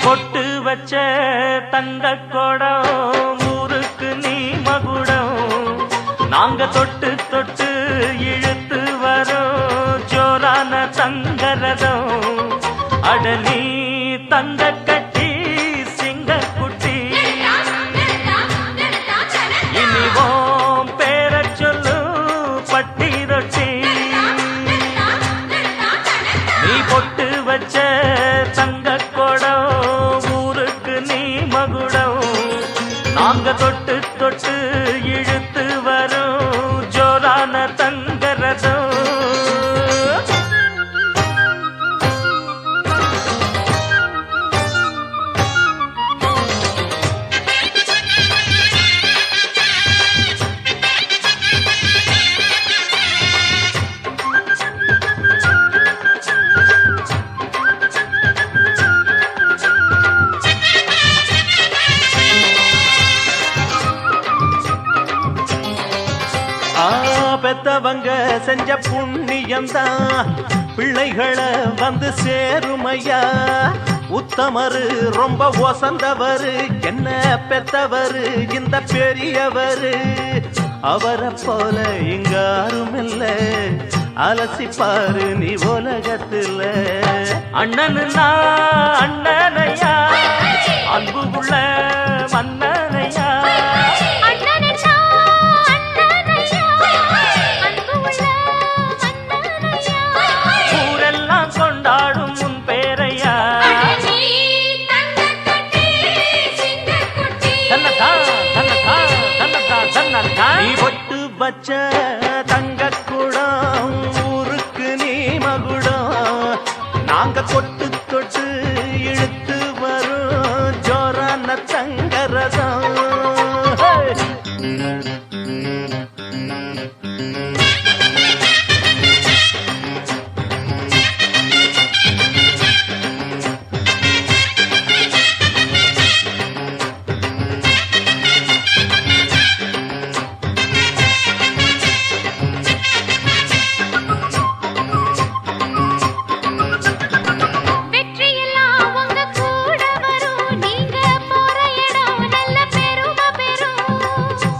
பொட்டு வச்ச தங்க கொடம் ஊருக்கு நீ மகுடம் நாங்க தொட்டு தொட்டு இழுத்து வரோம் ஜோரான தங்கரதம் அடலி தங்க கட்டி சிங்க குட்டி இனிவோம் பேர சொல்லு பட்டி ரொட்டி நீ பொட்டு வச்ச தங்க கொடம் ஊருக்கு நீ மகுடம் நாங்க தொட்டு தொட்டு இழுத்து வரும் ஜோரான தங்கரதம் பெத்தவங்க செஞ்ச புண்ணியம்தான் பிள்ளைகளை வந்து சேருமையா உத்தமரு ரொம்ப ஒசந்தவரு என்ன பெத்தவரு இந்த பெரியவரு அவரை போல இங்க யாரும் இல்ல அலசிப்பாரு நீ உலகத்துல அண்ணனுன்னா அண்ணனையா அன்பு உள்ள மன்னனையா கொண்டாடும் உன் பேரையா நீ பொட்டு வச்ச தங்க குடம் ஊருக்கு நீ மகுடம் நாங்க தொட்டு தொட்டு இழுத்து வரும் ஜோரான தங்கரதம்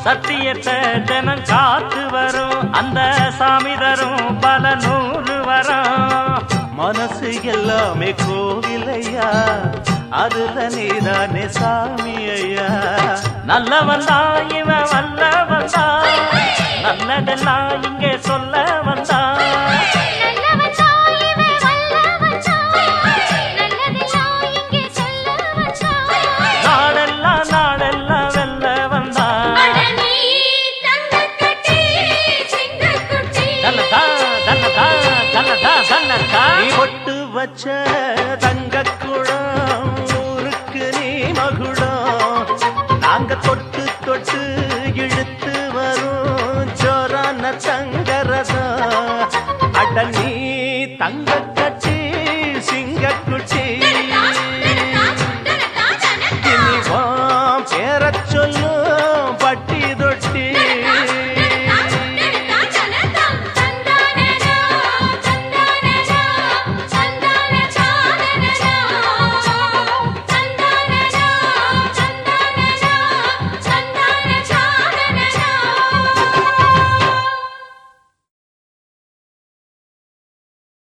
சத்தியத்தை தினம் காத்து வரும் அந்த சாமி தரும் பல நூறு வரும் மனசு எல்லாமே கோவிலையா அதுல நீதானே சாமி ஐயா நல்லவன் தான் இவன் வல்லவன் தான் நல்லதெல்லாம் இங்கே சொல்ல வந்தான் நீ பொட்டு வச்ச தங்க குடம் ஊருக்கு நீ மகுடம் நாங்க தொட்டு